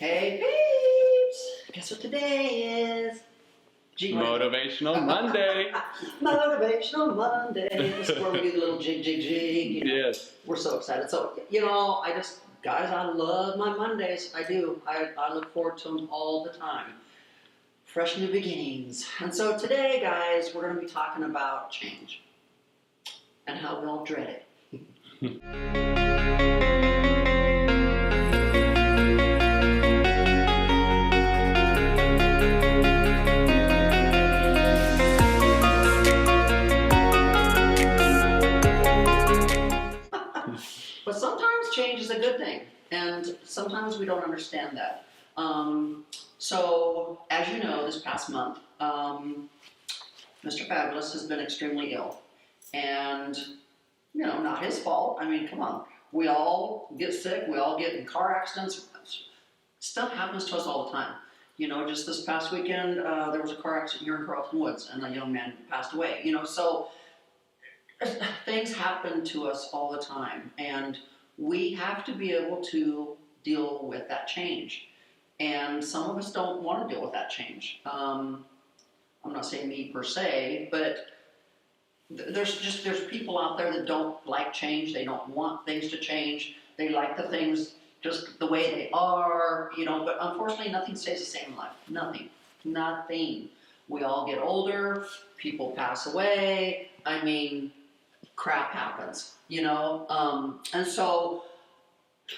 Hey peeps! Guess what today is? Motivational Monday. Motivational Monday. This is where we do the little jig. Yes. We're so excited. So, guys, I love my Mondays. I do. I look forward to them all the time. Fresh new beginnings. And so today, guys, we're going to be talking about change and how we all dread it. But sometimes change is a good thing, and sometimes we don't understand that. So, as you know, this past month, Mr. Fabulous has been extremely ill. And, not his fault. I mean, come on. We all get sick. We all get in car accidents. Stuff happens to us all the time. Just this past weekend, there was a car accident here in Carlton Woods, and a young man passed away. So things happen to us all the time, and we have to be able to deal with that change. And some of us don't want to deal with that change. I'm not saying me per se, but there's people out there that don't like change. They don't want things to change. They like the things just the way they are, but unfortunately nothing stays the same in life. Nothing. We all get older, people pass away. I mean, crap happens, and so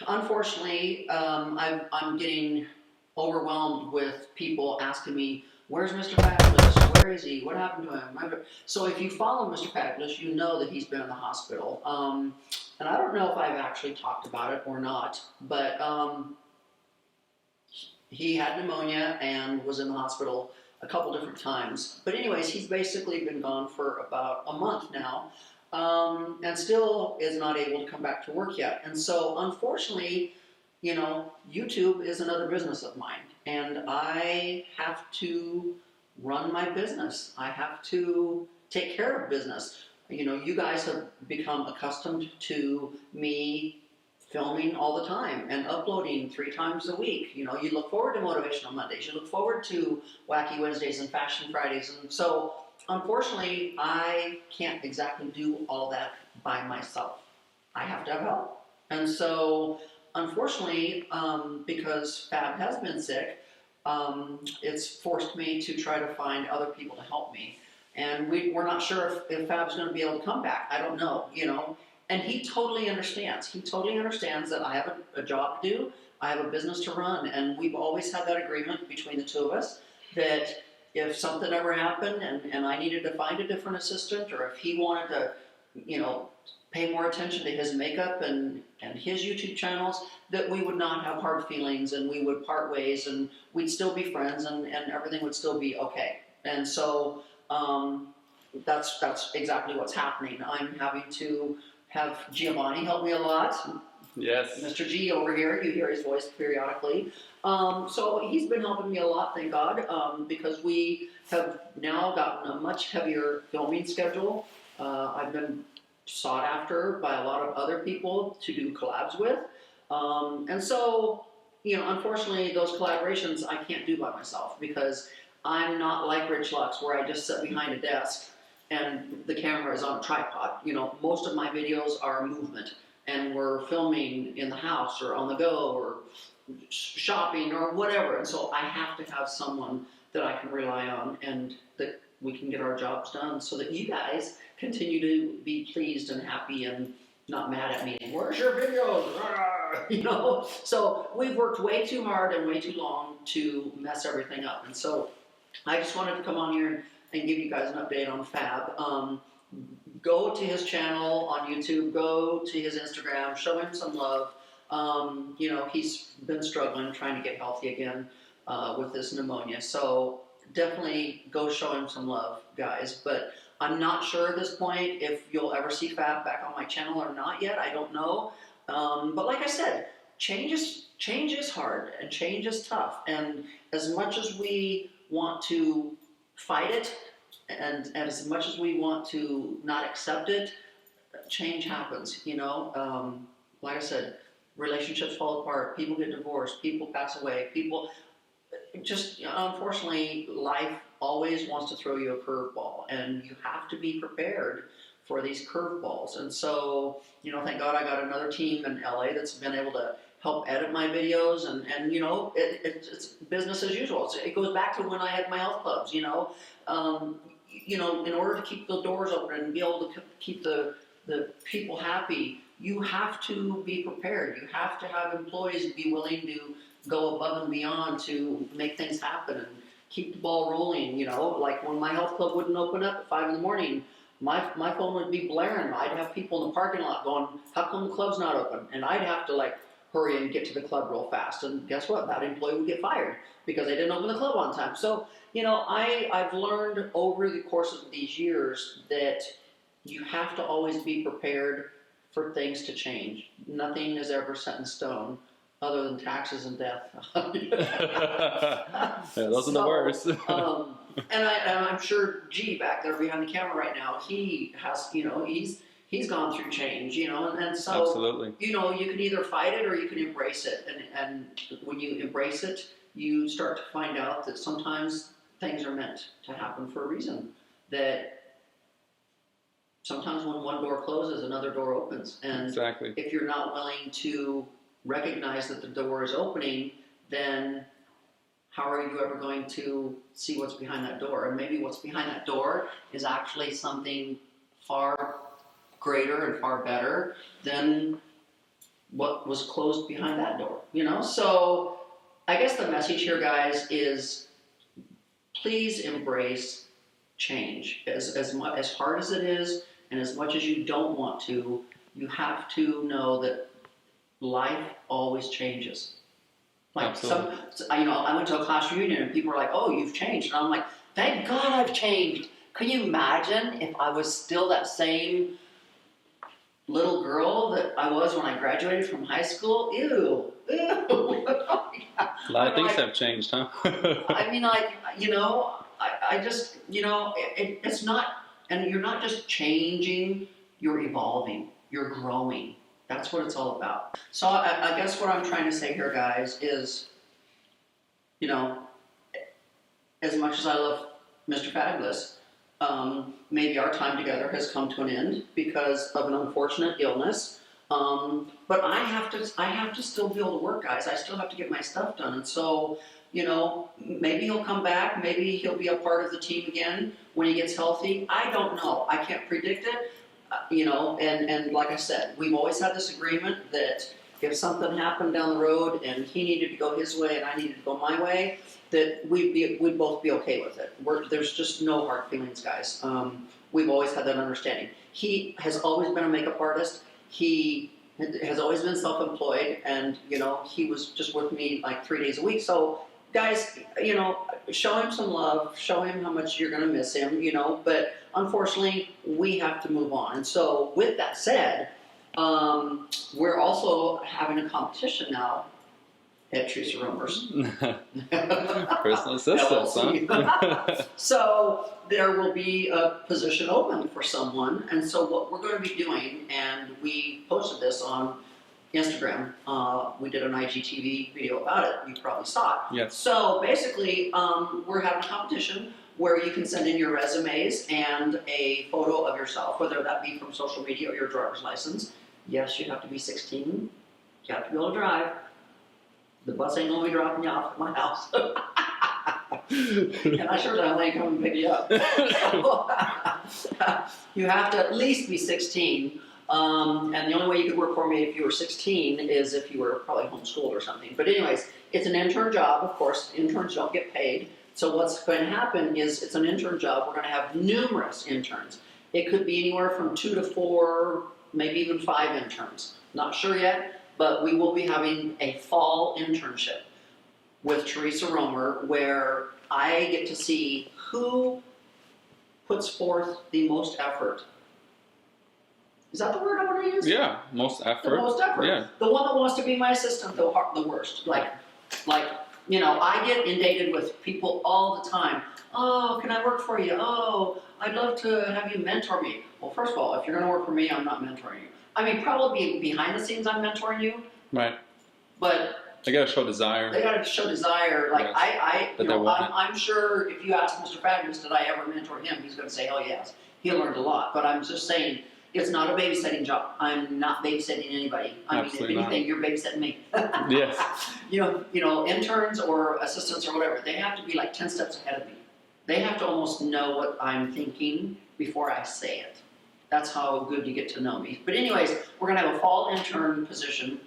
unfortunately I'm getting overwhelmed with people asking me, where's Mr. Fabulous? Where is he? What happened to him? So if you follow Mr. Fabulous, you know that he's been in the hospital, and I don't know if I've actually talked about it or not, but he had pneumonia and was in the hospital a couple different times. But anyways, he's basically been gone for about a month now. And still is not able to come back to work yet. And so, unfortunately, YouTube is another business of mine. And I have to run my business. I have to take care of business. You guys have become accustomed to me filming all the time and uploading 3 times a week. You look forward to Motivational Mondays. You look forward to Wacky Wednesdays and Fashion Fridays. And so, unfortunately, I can't exactly do all that by myself. I have to have help. And so, unfortunately, because Fab has been sick, it's forced me to try to find other people to help me. And we're not sure if Fab's going to be able to come back. I don't know, And he totally understands. He totally understands that I have a job to do. I have a business to run. And we've always had that agreement between the two of us that if something ever happened and I needed to find a different assistant, or if he wanted to, pay more attention to his makeup and his YouTube channels, that we would not have hard feelings and we would part ways and we'd still be friends and everything would still be okay. And so that's exactly what's happening. I'm having to have Giovanni help me a lot. Yes. Mr. G over here, you hear his voice periodically. So he's been helping me a lot, thank God, because we have now gotten a much heavier filming schedule. I've been sought after by a lot of other people to do collabs with. And so, unfortunately, those collaborations I can't do by myself because I'm not like Rich Lux where I just sit behind a desk and the camera is on a tripod. Most of my videos are movement. And we're filming in the house or on the go or shopping or whatever. And so I have to have someone that I can rely on and that we can get our jobs done so that you guys continue to be pleased and happy and not mad at me. Where's your videos? So we've worked way too hard and way too long to mess everything up. And so I just wanted to come on here and give you guys an update on Fab. Go to his channel on YouTube, go to his Instagram, show him some love. He's been struggling trying to get healthy again with this pneumonia. So definitely go show him some love, guys. But I'm not sure at this point if you'll ever see Fab back on my channel or not yet. I don't know. But like I said, change is hard and change is tough. And as much as we want to fight it, and as much as we want to not accept it, change happens, Like I said, relationships fall apart, people get divorced, people pass away, people just, unfortunately, life always wants to throw you a curveball, and you have to be prepared for these curveballs. And so, thank God I got another team in LA that's been able to help edit my videos, and it's business as usual. It goes back to when I had my health clubs. In order to keep the doors open and be able to keep the people happy, you have to be prepared. You have to have employees be willing to go above and beyond to make things happen and keep the ball rolling. Like when my health club wouldn't open up at 5 in the morning, my phone would be blaring. I'd have people in the parking lot going, "How come the club's not open?" And I'd have to hurry and get to the club real fast. And guess what? That employee would get fired because they didn't open the club on time. So, I've learned over the course of these years that you have to always be prepared for things to change. Nothing is ever set in stone other than taxes and death. Yeah, those are the worst. And I'm sure G back there behind the camera right now, he has, he's gone through change, and so, Absolutely. you can either fight it or you can embrace it. And when you embrace it, you start to find out that sometimes things are meant to happen for a reason. That sometimes when one door closes, another door opens. And Exactly. if you're not willing to recognize that the door is opening, then how are you ever going to see what's behind that door? And maybe what's behind that door is actually something far greater and far better than what was closed behind that door, So I guess the message here, guys, is please embrace change. As hard as it is, and as much as you don't want to, you have to know that life always changes. Absolutely. I went to a class reunion and people were like, "Oh, you've changed." And I'm like, "Thank God I've changed." Can you imagine if I was still that same little girl that I was when I graduated from high school? Ew. A lot of things have changed, huh? I mean, I just, it's not, and you're not just changing, you're evolving, you're growing. That's what it's all about. So I guess what I'm trying to say here, guys, is, as much as I love Mr. Fabulous, maybe our time together has come to an end because of an unfortunate illness. But I have to still be able to work, guys. I still have to get my stuff done. And so, maybe he'll come back. Maybe he'll be a part of the team again when he gets healthy. I don't know. I can't predict it. And like I said, we've always had this agreement that if something happened down the road and he needed to go his way and I needed to go my way, that we'd both be okay with it. There's just no hard feelings, guys. We've always had that understanding. He has always been a makeup artist. He has always been self-employed, and he was just with me 3 days a week. So, guys, show him some love. Show him how much you're going to miss him. But unfortunately, we have to move on. And so, with that said, we're also having a competition now at Theresa Roemer's. Personal assistants, huh? So there will be a position open for someone, and so what we're going to be doing, and we posted this on Instagram. We did an IGTV video about it. You probably saw it. Yes. So basically, we're having a competition where you can send in your resumes and a photo of yourself, whether that be from social media or your driver's license. Yes, you have to be 16. You have to be able to drive. The bus ain't gonna be dropping you off at my house. And I sure don't ain't come and pick you up. So, you have to at least be 16. And the only way you could work for me if you were 16 is if you were probably homeschooled or something. But anyways, it's an intern job, of course. Interns don't get paid. So what's going to happen is it's an intern job. We're going to have numerous interns. It could be anywhere from 2 to 4, maybe even 5 interns. Not sure yet. But we will be having a fall internship with Theresa Roemer where I get to see who puts forth the most effort. Is that the word I want to use? Yeah, most effort. The most effort. Yeah. The one that wants to be my assistant, the worst. I get inundated with people all the time. "Oh, can I work for you? Oh, I'd love to have you mentor me." Well, first of all, if you're going to work for me, I'm not mentoring you. I mean, probably behind the scenes I'm mentoring you, Right. But They gotta show desire. they gotta show desire. Like Yes. you That they know, want it. I'm sure if you ask Mr. Fabulous, did I ever mentor him? He's gonna say, oh yes. He learned a lot. But I'm just saying, it's not a babysitting job. I'm not babysitting anybody. I Absolutely mean, if not. anything, you're babysitting me. Yes. You know, interns or assistants or whatever, they have to be like 10 steps ahead of me. They have to almost know what I'm thinking before I say it. That's how good you get to know me. But anyways, we're gonna have a fall intern position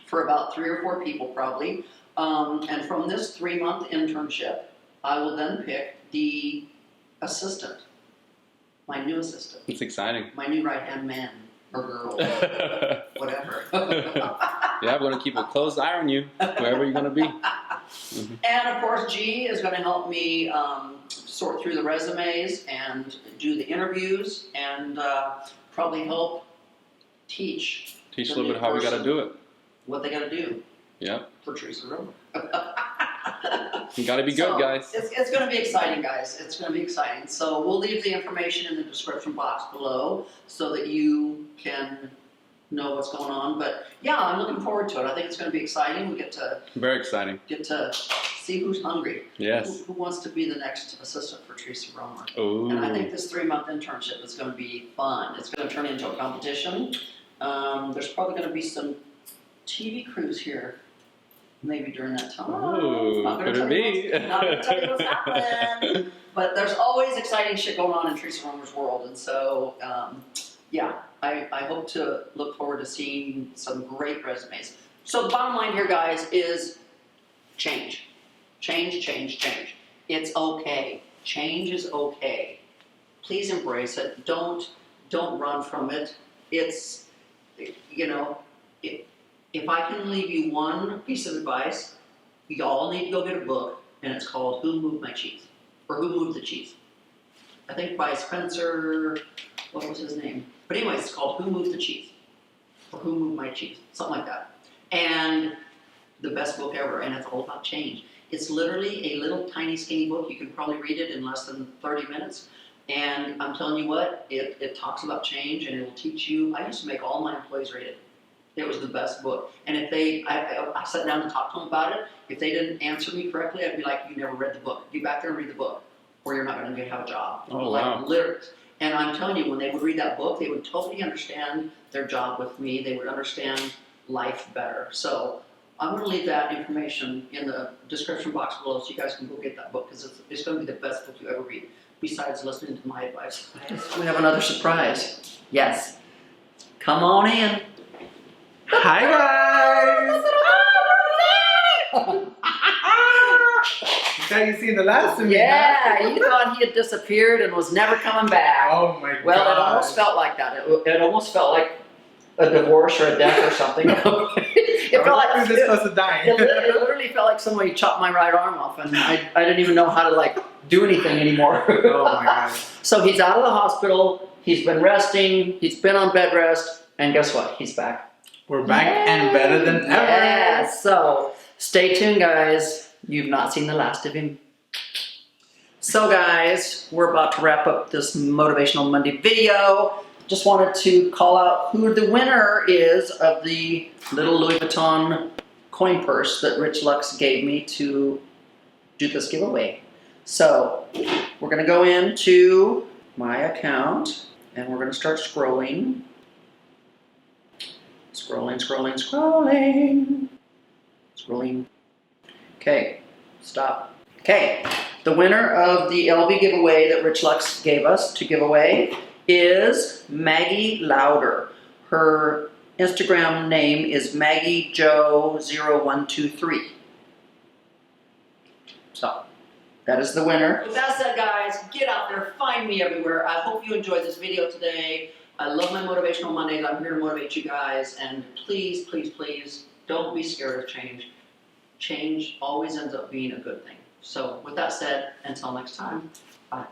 for about 3 or 4 people probably. And from this 3-month internship, I will then pick the assistant, my new assistant, It's exciting. my new right-hand man or girl, whatever. Yeah, I'm gonna keep a close eye on you, wherever you're gonna be. And of course, G is going to help me sort through the resumes and do the interviews and probably help teach Teach a little bit how we gotta do it. what they got to do Yep. for Theresa Roemer. You gotta be good, So, guys. It's going to be exciting, guys. It's going to be exciting. So we'll leave the information in the description box below so that you can know what's going on. But yeah, I'm looking forward to it. I think it's going to be exciting. We get to Very exciting. see who's hungry. Yes. Who wants to be the next assistant for Theresa Roemer? Ooh. And I think this 3-month internship is going to be fun. It's going to turn into a competition. There's probably going to be some TV crews here, maybe during that time. Ooh, Not gonna could it tell you be? not going to tell you what's happening. But there's always exciting shit going on in Theresa Roemer's world. And so, yeah, I hope to look forward to seeing some great resumes. So the bottom line here, guys, is change. Change, change, change. It's okay. Change is okay. Please embrace it. Don't run from it. It's, you know, if I can leave you one piece of advice, you all need to go get a book, and it's called Who Moved My Cheese? Or Who Moved the Cheese? I think by Spencer, what was his name? But anyways, it's called Who Moved the Cheese? Or Who Moved My Cheese? Something like that. And the best book ever, and it's all about change. It's literally a little tiny skinny book. You can probably read it in less than 30 minutes. And I'm telling you what, it talks about change and it will teach you. I used to make all my employees read it. It was the best book. And if I sat down to talk to them about it. If they didn't answer me correctly, I'd be like, you never read the book. Get back there and read the book, or you're not going to have a job. Oh, like, wow. Literally. And I'm telling you, when they would read that book, they would totally understand their job with me. They would understand life better. So I'm going to leave that information in the description box below so you guys can go get that book because it's going to be the best book you ever read, besides listening to my advice. We have another surprise. Yes. Come on in. Hi guys! Thought you seen the last of me, huh? Yeah, you thought he had disappeared and was never coming back. Oh my god. Well, it almost felt like that. It almost felt like a divorce or a death or something. It felt like Who's this supposed to die? it literally felt like somebody chopped my right arm off, and I didn't even know how to like do anything anymore. Oh my god. So he's out of the hospital. He's been resting. He's been on bed rest, and guess what? He's back. We're back and better than ever. Yeah. So stay tuned, guys. You've not seen the last of him. So guys, we're about to wrap up this Motivational Monday video. Just wanted to call out who the winner is of the little Louis Vuitton coin purse that Rich Lux gave me to do this giveaway. So we're gonna go into my account and we're gonna start scrolling. Scrolling, scrolling, scrolling. Scrolling. Okay, stop. Okay, the winner of the LV giveaway that Rich Lux gave us to give away is Maggie Lowder. Her Instagram name is MaggieJo0123. So, that is the winner. With that said, guys, get out there, find me everywhere. I hope you enjoyed this video today. I love my Motivational Mondays. I'm here to motivate you guys. And please, please, please, don't be scared of change. Change always ends up being a good thing. So, with that said, until next time, bye.